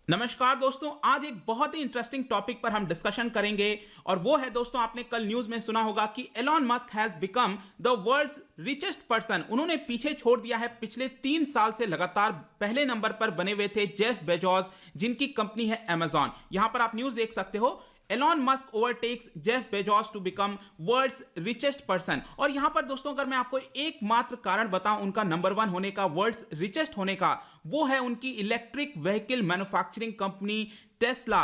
नमस्कार दोस्तों, आज एक बहुत ही इंटरेस्टिंग टॉपिक पर हम डिस्कशन करेंगे और वो है दोस्तों, आपने कल न्यूज़ में सुना होगा कि Elon Musk has become the world's richest person. उन्होंने पीछे छोड़ दिया है पिछले 3 साल से लगातार पहले नंबर पर बने हुए थे जेफ बेजोस, जिनकी कंपनी है अमेजॉन। यहां पर आप न्यूज़ देख सकते हो, Elon Musk overtakes Jeff Bezos to become world's richest person. और यहां पर दोस्तों, अगर मैं आपको एकमात्र कारण बताऊं उनका नंबर 1 होने का, वर्ल्ड्स रिचेस्ट होने का, वो है उनकी electric vehicle manufacturing company Tesla.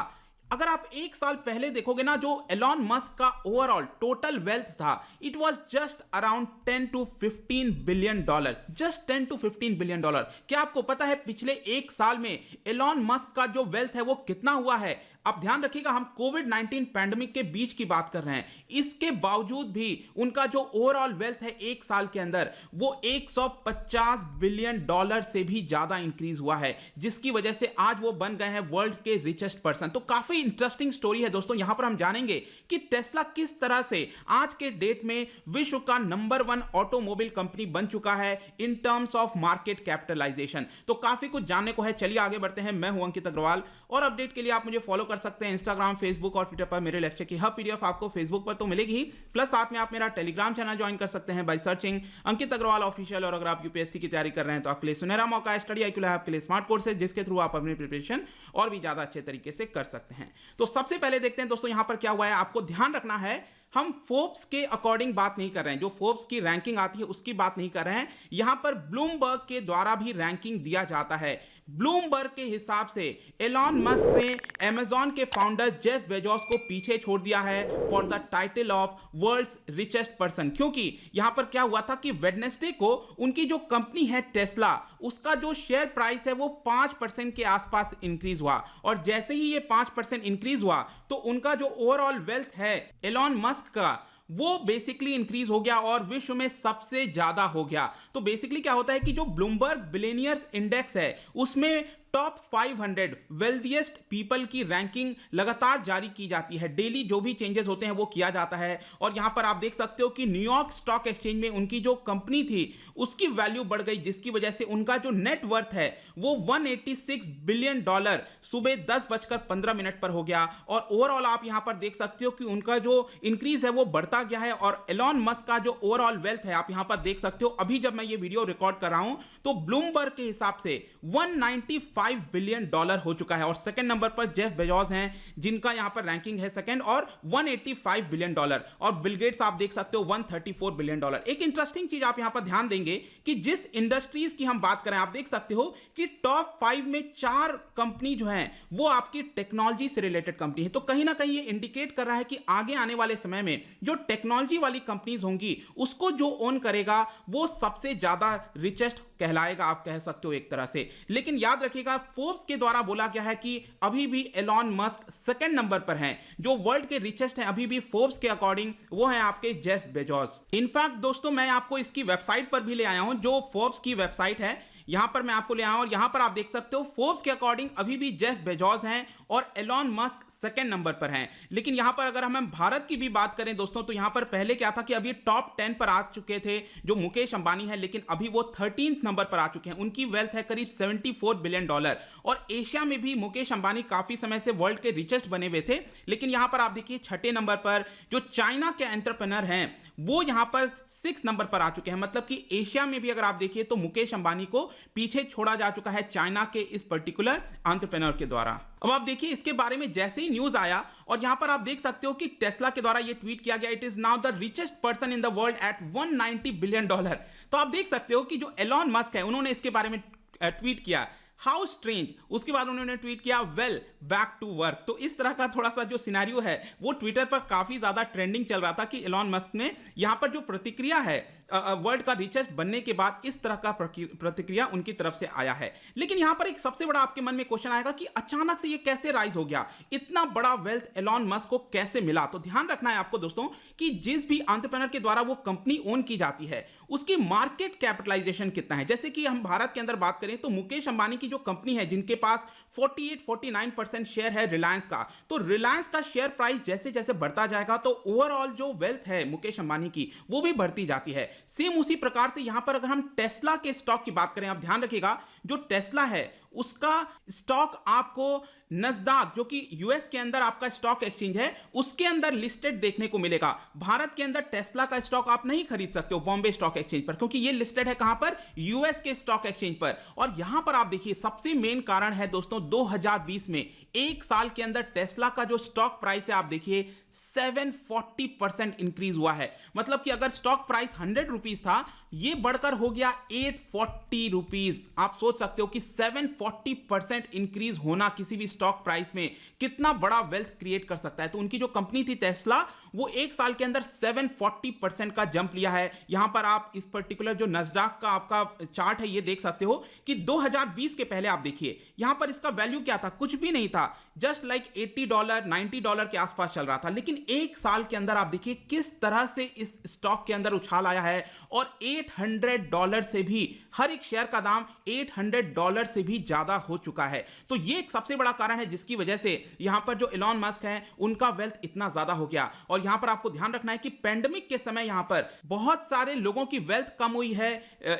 अगर आप 1 साल पहले देखोगे ना, जो एलॉन मस्क का ओवरऑल टोटल वेल्थ था, it was just around 10 to 15 billion dollar. Just 10 to 15 billion dollar. क्या आपको पता है पिछले 1 साल में एलॉन मस्क का जो वेल्थ है वो कितना हुआ है? अब ध्यान रखिएगा, हम कोविड-19 पैंडेमिक के बीच की बात कर रहे हैं। इसके बावजूद भी उनका जो ओवरऑल वेल्थ है 1 साल के अंदर, वो 150 बिलियन डॉलर से भी ज्यादा इंक्रीज हुआ है, जिसकी वजह से आज वो बन गए हैं वर्ल्ड के रिचेस्ट पर्सन। तो काफी इंटरेस्टिंग स्टोरी है दोस्तों। यहां पर हम जानेंगे कि टेस्ला किस तरह से आज के डेट में विश्व का नंबर 1 ऑटोमोबाइल कंपनी बन चुका है in terms of market capitalisation. तो काफी कुछ जानने को है। चलिए आगे बढ़ते हैं। मैं हूं अंकित अग्रवाल और अपडेट के लिए आप मुझे फॉलो कर सकते हैं इंस्टाग्राम, फेसबुक और ट्विटर पर। मेरे लेक्चर की हर पीडीएफ आपको फेसबुक पर तो मिलेगी ही, प्लस साथ में आप मेरा टेलीग्राम चैनल ज्वाइन कर सकते हैं by searching Ankit Agarwal official. और अगर आप यूपीएससी की तैयारी कर रहे हैं तो आपके लिए सुनहरा मौका है। स्टडी IQ लैब आपके लिए स्मार्ट कोर्स है, जिसके थ्रू आप अपनी प्रिपरेशन और भी ज्यादा अच्छे तरीके से कर सकते हैं। तो सबसे पहले देखते हैं दोस्तों यहां पर क्या हुआ है। आपको ध्यान रखना है, हम फोर्ब्स के अकॉर्डिंग बात नहीं कर रहे हैं, जो फोर्ब्स की रैंकिंग आती है उसकी बात नहीं कर रहे हैं। यहां पर ब्लूमबर्ग के द्वारा भी रैंकिंग दिया जाता है। ब्लूमबर्ग के हिसाब से एलॉन मस्क ने अमेजॉन के फाउंडर जेफ बेजोस को पीछे छोड़ दिया है for the title of world's richest person. क्योंकि यहां पर क्या हुआ था कि वेडनेसडे को उनकी जो कंपनी है टेस्ला, उसका जो शेयर प्राइस है वो 5% के आसपास इंक्रीज हुआ। और जैसे ही ये 5% इंक्रीज हुआ तो उनका जो ओवरऑल वेल्थ है एलॉन मस्क का, वो बेसिकली इंक्रीज हो गया और विश्व में सबसे ज्यादा हो गया। तो बेसिकली क्या होता है कि जो ब्लूमबर्ग बिलियनियर्स इंडेक्स है, उसमें टॉप 500 वेल्थिएस्ट पीपल की रैंकिंग लगातार जारी की जाती है। डेली जो भी चेंजेस होते हैं वो किया जाता है। और यहां पर आप देख सकते हो कि न्यूयॉर्क स्टॉक एक्सचेंज में उनकी जो कंपनी थी उसकी वैल्यू बढ़ गई, जिसकी वजह से उनका जो नेट वर्थ है वो 186 बिलियन डॉलर सुबह 10:15 पर हो गया। और ओवरऑल आप यहां पर देख सकते हो कि उनका जो इंक्रीज है वो बढ़ता गया है। और एलॉन मस्क का जो ओवरऑल वेल्थ है आप यहां पर देख सकते हो, अभी जब मैं ये वीडियो रिकॉर्ड कर रहा हूं तो ब्लूमबर्ग के हिसाब से 195 बिलियन डॉलर हो चुका है। और सेकंड नंबर पर जेफ बेजोस हैं, जिनका यहां पर रैंकिंग है सेकंड और 185 बिलियन डॉलर। और बिल गेट्स आप देख सकते हो 134 बिलियन डॉलर। एक इंटरेस्टिंग चीज आप यहां पर ध्यान देंगे कि जिस इंडस्ट्रीज की हम बात करें, आप देख सकते हो कि टॉप 5 में 4 कंपनी जो है वो आपकी टेक्नोलॉजी से रिलेटेड कंपनी है। तो कहीं ना कहीं ये इंडिकेट कर रहा है कि आगे आने वाले समय में जो टेक्नोलॉजी वाली कंपनीज होंगी, उसको जो ओन करेगा वो सबसे ज्यादा रिचेस्ट कहलाएगा, आप कह सकते हो एक तरह से। लेकिन याद रखिएगा, फोर्ब्स के द्वारा बोला गया है कि अभी भी एलॉन मस्क सेकंड नंबर पर हैं। जो वर्ल्ड के रिचेस्ट हैं अभी भी फोर्ब्स के अकॉर्डिंग, वो हैं आपके जेफ बेजोस। इनफैक्ट दोस्तों, मैं आपको इसकी वेबसाइट पर भी ले आया हूं, जो फोर्ब्स की वेबसाइट है, यहां पर मैं आपको ले आया हूं। और यहां पर आप देख सकते हो फोर्ब्स के अकॉर्डिंग अभी भी जेफ बेजोस हैं और एलॉन मस्क सेकंड नंबर पर हैं। लेकिन यहां पर अगर हम भारत की भी बात करें दोस्तों, तो यहां पर पहले क्या था कि अभी टॉप 10 पर आ चुके थे जो मुकेश अंबानी है, लेकिन अभी वो 13th नंबर पर आ चुके हैं। उनकी वेल्थ है करीब 74 बिलियन डॉलर। और एशिया में भी मुकेश अंबानी काफी समय से वर्ल्ड के रिचेस्ट बने हुए थे। लेकिन यहां पर आप देखिए छठे नंबर पर जो चाइना के एंटरप्रेन्योर हैं वो यहां पर 6 नंबर पर आ चुके हैं। मतलब कि एशिया में भी अगर आप देखिए तो मुकेश अंबानी को पीछे छोड़ा जा चुका है चाइना के इस पर्टिकुलर एंटरप्रेन्योर के द्वारा। अब आप देखिए इसके बारे में जैसे ही न्यूज आया, और यहां पर आप देख सकते हो कि टेस्ला के द्वारा ये ट्वीट किया गया, it is now the richest person in the world at 190 billion dollar. तो आप देख सकते हो कि जो एलॉन मस्क है, उन्होंने इसके बारे में ट्वीट किया, हाउ स्ट्रेंज। उसके बाद उन्होंने ट्वीट किया, वेल बैक टू वर्क। तो इस तरह का थोड़ा सा जो सिनेरियो है वो ट्विटर पर काफी ज्यादा ट्रेंडिंग चल रहा था कि एलॉन मस्क ने यहां पर जो प्रतिक्रिया है वर्ल्ड का रिचेस्ट बनने के बाद, इस तरह का प्रतिक्रिया उनकी तरफ से आया है। लेकिन यहां पर एक सबसे बड़ा आपके मन में क्वेश्चन आएगा कि अचानक से ये कैसे राइज हो गया, इतना बड़ा वेल्थ एलॉन मस्क को कैसे मिला। तो ध्यान रखना है आपको दोस्तों कि जिस भी एंटरप्रेन्योर के द्वारा वो कंपनी ओन की जाती है, उसकी मार्केट कैपिटलाइजेशन कितना है। जैसे कि हम भारत के अंदर बात करें तो मुकेश अंबानी की जो कंपनी है, जिनके पास 48-49% शेयर है रिलायंस का, तो रिलायंस का शेयर प्राइस जैसे जैसे बढ़ता जाएगा तो ओवरऑल जो वेल्थ है मुकेश अंबानी की वो भी बढ़ती जाती है। सेम उसी प्रकार से यहां पर अगर हम टेस्ला के स्टॉक की बात करें, आप ध्यान रखिएगा, जो टेस्ला है उसका स्टॉक आपको नस्दाक, जो कि यूएस के अंदर आपका स्टॉक एक्सचेंज है, उसके अंदर लिस्टेड देखने को मिलेगा। भारत के अंदर टेस्ला का स्टॉक आप नहीं खरीद सकते हो बॉम्बे स्टॉक एक्सचेंज पर, क्योंकि ये लिस्टेड है कहां पर, यूएस के स्टॉक एक्सचेंज पर। और यहां पर आप देखिए सबसे मेन कारण है दोस्तों 2020 में एक साल के अंदर टेस्ला का जो स्टॉक प्राइस है आप देखिए 740% इंक्रीज हुआ है। मतलब कि अगर स्टॉक प्राइस 100 रुपीज था, ये बढ़कर हो गया 840 रुपीज। आप सोच सकते हो कि 740% इंक्रीज होना किसी भी स्टॉक प्राइस में कितना बड़ा वेल्थ क्रिएट कर सकता है। तो उनकी जो कंपनी थी टेस्ला, वो एक साल के अंदर 740% का जंप लिया है। यहां पर आप इस पर्टिकुलर जो नस्डाक का आपका चार्ट है ये देख सकते हो कि 2020 के पहले आप देखिए यहां पर इसका वैल्यू क्या था, कुछ भी नहीं था, जस्ट लाइक $80 $90 के आसपास चल रहा था। लेकिन एक साल के अंदर आप देखिए किस तरह से इस स्टॉक के अंदर उछाल आया है, और $800 से भी, हर एक शेयर का दाम $800 से भी ज्यादा हो चुका है। तो ये एक सबसे बड़ा कारण है जिसकी वजह से यहां पर जो एलॉन मस्क है उनका वेल्थ इतना ज्यादा हो गया। और यहां पर आपको ध्यान रखना है कि पेंडेमिक के समय यहां पर बहुत सारे लोगों की वेल्थ कम हुई है,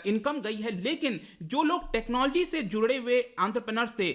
इनकम गई है, लेकिन जो लोग टेक्नोलॉजी से जुड़े हुए एंटरप्रेन्योर्स थे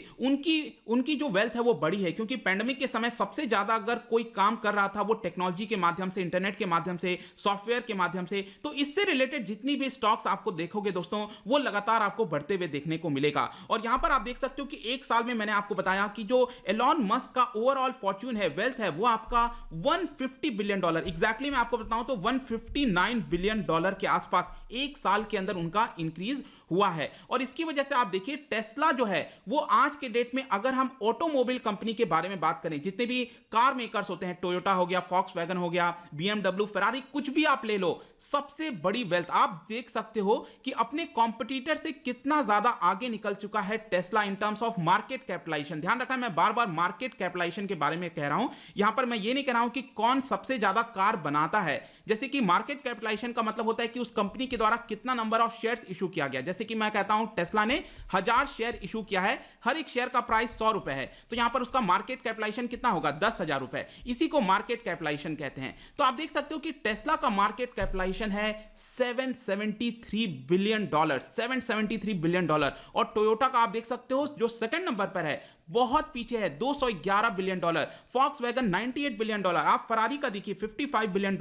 उनकी जो वेल्थ है वो बड़ी है। क्योंकि पेंडेमिक के समय सबसे ज्यादा अगर कोई काम कर रहा था वो टेक्नोलॉजी के माध्यम से, इंटरनेट के माध्यम से, सॉफ्टवेयर के माध्यम से। तो इससे रिलेटेड जितनी भी स्टॉक्स आपको देखोगे दोस्तों वो लगातार आपको बढ़ते हुए देखने को मिलेगा। और यहां पर आप देख सकते हो कि एक साल में मैंने आपको बताया कि जो एलॉन मस्क का ओवरऑल फॉर्च्यून है, वेल्थ है, वो आपका $150 बिलियन, एग्जैक्टली मैं आपको बताऊं तो $159 बिलियन के आसपास एक साल के अंदर उनका इंक्रीज हुआ है। और इसकी वजह से आप देखिए टेस्ला जो है वो आज के डेट में, अगर हम ऑटोमोबाइल कंपनी के बारे में बात करें, जितने भी कार मेकर्स होते हैं, टोयोटा हो गया, फॉक्सवैगन हो गया, बीएमडब्ल्यू, फेरारी, कुछ भी आप ले लो, सबसे बड़ी वेल्थ आप देख सकते हो कि अपने कॉम्पिटिटर से कितना ज्यादा आगे निकल चुका है Tesla in terms of market capitalization. ध्यान रखना, मैं बार बार मार्केट कैपिटलाइजेशन के बारे में कह रहा हूं, यहां पर मैं ये नहीं कह रहा हूं कि कौन सबसे ज्यादा कार बनाता है। जैसे कि मार्केट कैपिटलाइजेशन का मतलब होता है कि उस कंपनी के द्वारा कितना नंबर ऑफ शेयर्स इशू किया गया। जैसे कि मैं कहता हूं टेस्ला ने 1000 शेयर इशू किया है, हर एक शेयर का प्राइस ₹100 है, तो यहां पर उसका मार्केट कैपिटलाइजेशन कितना होगा, ₹10,000। इसी को मार्केट कैपिटलाइजेशन कहते हैं। तो आप देख सकते हो कि टेस्ला का मार्केट कैपिटलाइजेशन है $773 बिलियन, $773 बिलियन। और टोयोटा का आप देख सकते हो जो सेकंड नंबर पर है, बहुत पीछे है, $211 बिलियन, फॉक्सवैगन $98 बिलियन, आप फरारी का देखिए $55 बिलियन,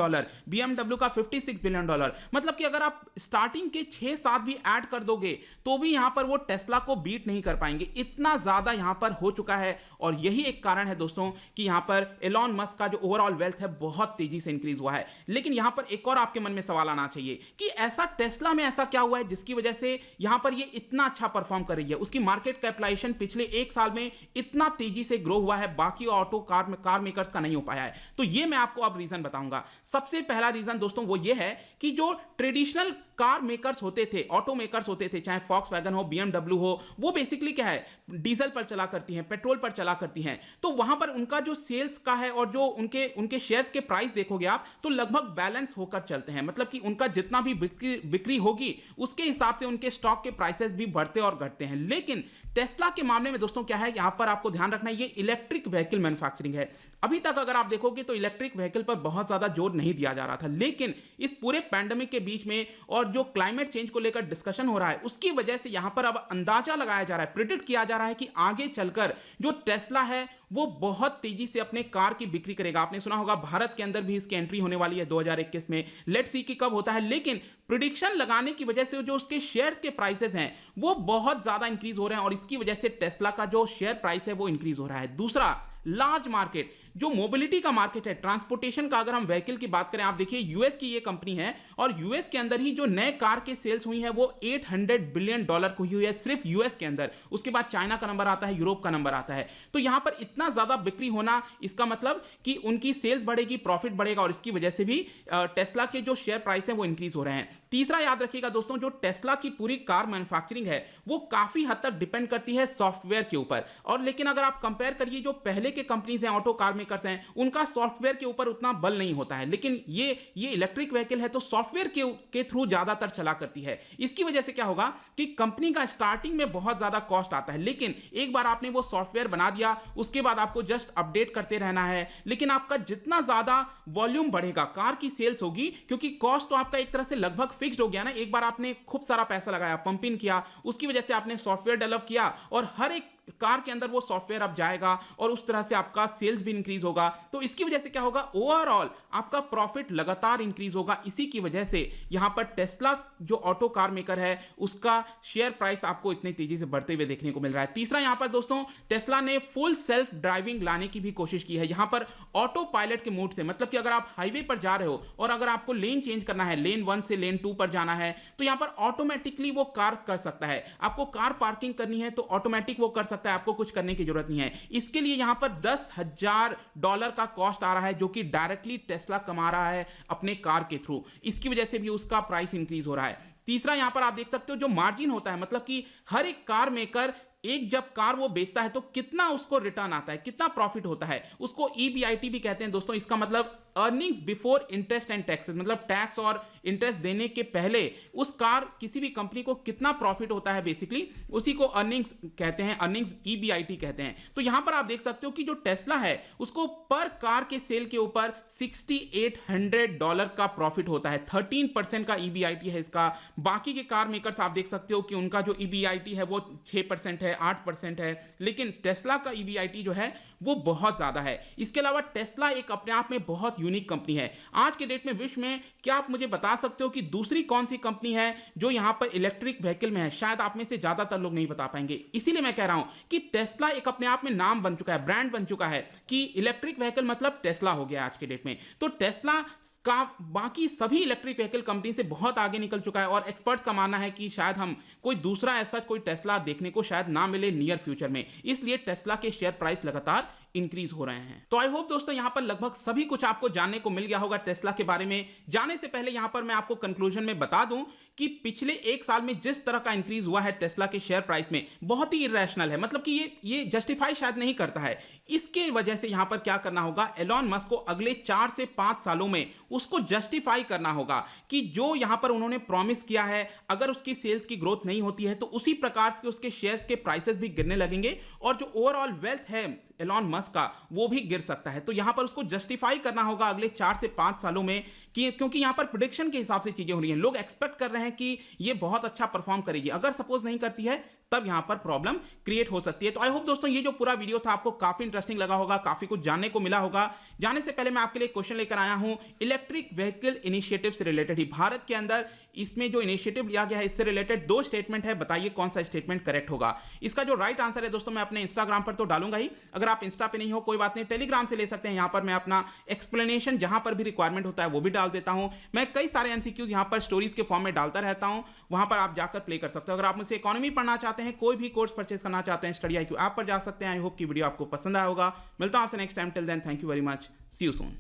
बीएमडब्ल्यू का $56 बिलियन। मतलब कि अगर आप स्टार्टिंग के 6-7 भी ऐड कर दोगे तो भी यहां पर वो टेस्ला को बीट नहीं कर पाएंगे, इतना ज्यादा यहां पर हो चुका है। और यही एक कारण है दोस्तों कि यहां पर एलॉन मस्क का जो ओवरऑल वेल्थ है बहुत तेजी से इंक्रीज हुआ है। लेकिन यहां पर एक और आपके मन में सवाल आना चाहिए कि ऐसा टेस्ला में ऐसा क्या हुआ है जिसकी वजह से यहां पर ये इतना अच्छा परफॉर्म कर रही है, उसकी मार्केट कैपिटलाइजेशन पिछले एक साल में इतना तेजी से ग्रो हुआ है, बाकी ऑटो कार मेकर्स का नहीं हो पाया है। तो ये मैं आपको अब रीजन बताऊंगा। सबसे पहला रीजन दोस्तों वो ये है कि जो ट्रेडिशनल कार मेकर्स होते थे, ऑटो मेकर्स होते थे, चाहे फॉक्सवैगन हो, बीएमडब्ल्यू हो, वो बेसिकली क्या है, डीजल पर चला करती हैं, पेट्रोल पर चला करती हैं। तो वहां पर उनका जो सेल्स का है और जो उनके शेयर्स के प्राइस देखोगे आप तो लगभग बैलेंस होकर चलते हैं। मतलब कि उनका जितना भी बिक्री होगी उसके हिसाब से उनके स्टॉक के प्राइसेस भी बढ़ते और घटते हैं। लेकिन टेस्ला के मामले में दोस्तों क्या है, यहां पर आपको ध्यान रखना है, ये इलेक्ट्रिक व्हीकल मैन्युफैक्चरिंग है। अभी तक अगर आप देखोगे तो इलेक्ट्रिक व्हीकल पर बहुत ज्यादा जोर नहीं दिया जा रहा था, लेकिन इस पूरे पैंडेमिक के बीच में और जो क्लाइमेट चेंज को लेकर डिस्कशन हो रहा है उसकी वजह से यहां पर अब अंदाजा लगाया जा रहा है, प्रिडिक्ट किया जा रहा है कि आगे चलकर जो टेस्ला है वो बहुत तेजी से अपने कार की बिक्री करेगा। आपने सुना होगा भारत के अंदर भी इसकी एंट्री होने वाली है 2021 में, लेट्स सी कि कब होता है। लेकिन प्रिडिक्शन लगाने की वजह से जो उसके शेयर्स के प्राइसेस हैं वो बहुत ज्यादा इंक्रीज हो रहे हैं और इसकी वजह से टेस्ला का जो शेयर प्राइस है वो इंक्रीज हो रहा है। दूसरा, लार्ज मार्केट, जो मोबिलिटी का मार्केट है, ट्रांसपोर्टेशन का, अगर हम व्हीकल की बात करें, आप देखिए यूएस की ये कंपनी है और यूएस के अंदर ही जो नए कार के सेल्स हुई है वो $800 बिलियन को हुई है सिर्फ यूएस के अंदर। उसके बाद चाइना का नंबर आता है, यूरोप का नंबर आता है। तो यहां पर इतना ज्यादा बिक्री होना, इसका मतलब कि उनकी सेल्स बढ़ेगी, प्रॉफिट बढ़ेगा और इसकी वजह से भी टेस्ला के जो शेयर प्राइस है वो इंक्रीज हो रहे हैं। तीसरा याद रखिएगा दोस्तों, जो टेस्ला की पूरी कार मैन्युफैक्चरिंग है वो काफी हद तक डिपेंड करती है सॉफ्टवेयर के ऊपर। और लेकिन अगर आप कंपेयर करिए जो पहले के कंपनीज हैं, ऑटो कार मेकर्स हैं, उनका सॉफ्टवेयर के ऊपर उतना बल नहीं होता है, लेकिन ये इलेक्ट्रिक व्हीकल है तो सॉफ्टवेयर के थ्रू ज्यादातर चला करती है। इसकी वजह से क्या होगा कि कंपनी का स्टार्टिंग में बहुत ज्यादा कॉस्ट आता है, लेकिन एक बार आपने वो सॉफ्टवेयर बना दिया उसके बाद आपको जस्ट अपडेट करते रहना है। लेकिन आपका जितना ज्यादा वॉल्यूम बढ़ेगा, कार की सेल्स होगी, क्योंकि कॉस्ट तो आपका एक तरह से लगभग फिक्स्ड हो गया ना। एक बार आपने खूब सारा पैसा लगाया, पंप इन किया, उसकी वजह से आपने सॉफ्टवेयर डेवलप किया और हर एक कार के अंदर वो सॉफ्टवेयर अब जाएगा और उस तरह से आपका सेल्स भी इंक्रीज होगा। तो इसकी वजह से क्या होगा, ओवरऑल आपका प्रॉफिट लगातार इंक्रीज होगा। इसी की वजह से यहां पर टेस्ला जो ऑटो कार मेकर है उसका शेयर प्राइस आपको इतनी तेजी से बढ़ते हुए देखने को मिल रहा है। तीसरा यहां पर दोस्तों टेस्ला ने फुल सेल्फ ड्राइविंग लाने की भी कोशिश की है, यहां पर ऑटो पायलट के मोड से, मतलब कि अगर आप हाईवे पर जा रहे हो और अगर आपको लेन चेंज करना है, लेन 1 से लेन 2 पर जाना है, तो यहां पर ऑटोमेटिकली वो कार कर सकता है। आपको कार पार्किंग करनी है तो ऑटोमेटिक वो कर सकता है, आपको कुछ करने की जरूरत नहीं है। इसके लिए यहां पर $10,000 का कॉस्ट आ रहा है, जो कि डायरेक्टली टेस्ला कमा रहा है अपने कार के थ्रू। इसकी वजह से भी उसका प्राइस इंक्रीज हो रहा है। तीसरा यहां पर आप देख सकते हो जो मार्जिन होता है, मतलब कि हर एक कार मेकर एक जब कार वो बेचता है तो कितना उसको रिटर्न आता है, कितना प्रॉफिट होता है, उसको EBIT भी कहते हैं दोस्तों। इसका मतलब earnings before interest and taxes, मतलब टैक्स और इंटरेस्ट देने के पहले उस कार किसी भी कंपनी को कितना प्रॉफिट होता है, बेसिकली उसी को अर्निंग्स कहते हैं, अर्निंग्स EBIT कहते हैं। तो यहां पर आप देख सकते हो कि जो टेस्ला है उसको पर कार के सेल के ऊपर $6,800 का प्रॉफिट होता है, 13% का EBIT है इसका। बाकी के कार मेकर्स आप देख सकते हो कि उनका जो EBIT है वो 6% है, 8% है, लेकिन टेस्ला का EBIT जो है वो बहुत ज्यादा है। इसके अलावा टेस्ला एक अपने आप में बहुत यूनिक कंपनी है। आज के डेट में विश्व में क्या आप मुझे बता सकते हो कि दूसरी कौन सी कंपनी है जो यहां पर इलेक्ट्रिक व्हीकल में है? शायद आप में से ज्यादातर लोग नहीं बता पाएंगे। इसीलिए मैं कह रहा हूं कि टेस्ला एक अपने आप में नाम बन चुका है, ब्रांड बन चुका है कि इलेक्ट्रिक व्हीकल मतलब टेस्ला हो गया आज के डेट में। तो टेस्ला का बाकी सभी इलेक्ट्रिक व्हीकल कंपनी से बहुत आगे निकल चुका है और एक्सपर्ट्स का मानना है कि शायद हम कोई दूसरा ऐसा कोई टेस्ला देखने को शायद ना मिले नियर फ्यूचर में। इसलिए टेस्ला के शेयर प्राइस लगातार इंक्रीज हो रहे हैं। तो आई होप दोस्तों यहां पर लगभग सभी कुछ आपको जानने को मिल गया होगा टेस्ला के बारे में। जाने से पहले यहां पर मैं आपको कंक्लूजन में बता दूं कि पिछले एक साल में जिस तरह का इंक्रीज हुआ है टेस्ला के शेयर प्राइस में, बहुत ही इरेशनल है, मतलब कि ये जस्टिफाई शायद नहीं करता है। इसके वजह से यहां पर क्या करना होगा, एलॉन मस्क को अगले 4 से 5 सालों में उसको जस्टिफाई करना होगा कि जो यहां पर उन्होंने प्रॉमिस किया है, अगर उसकी सेल्स की ग्रोथ नहीं होती है तो उसी प्रकार से उसके शेयर्स के प्राइसेस भी गिरने लगेंगे और जो ओवरऑल वेल्थ है एलॉन मस्क का वो भी गिर सकता है। तो यहां पर उसको जस्टिफाई करना होगा अगले 4 से 5 सालों में कि क्योंकि यहां पर प्रेडिक्शन के हिसाब से चीजें हो रही हैं, लोग एक्सपेक्ट कर रहे हैं कि ये बहुत अच्छा परफॉर्म करेगी। अगर सपोज नहीं करती है तब यहां पर प्रॉब्लम क्रिएट हो सकती है। तो आई होप दोस्तों ये जो पूरा वीडियो था आपको काफी इंटरेस्टिंग लगा होगा, काफी कुछ जानने को मिला होगा। जाने से पहले मैं आपके लिए क्वेश्चन लेकर आया हूं इलेक्ट्रिक व्हीकल इनिशिएटिव से रिलेटेड ही। भारत के अंदर इसमें जो इनिशिएटिव लिया गया है इससे रिलेटेड 2 स्टेटमेंट है, बताइए कौन सा स्टेटमेंट करेक्ट होगा। इसका जो राइट आंसर है दोस्तों मैं अपने इंस्टाग्राम पर तो डालूंगा ही, अगर आप इंस्टा पे नहीं हो कोई बात नहीं, टेलीग्राम से ले सकते हैं। यहां पर मैं अपना एक्सप्लेनेशन जहां पर भी रिक्वायरमेंट होता है वो भी डाल देता हूं। मैं कई सारे MCQs यहां पर स्टोरीज के फॉर्म में डालता रहता हूं, वहां पर आप जाकर प्ले कर सकते हो। अगर आप मुझसे इकोनॉमी पढ़ना चाहते हैं, कोई भी कोर्स परचेज करना चाहते हैं, स्टडी IQ ऐप पर जा सकते हैं। आई होप की वीडियो आपको पसंद आया होगा। मिलता हूं आपसे next time, till then thank you very much, see you soon.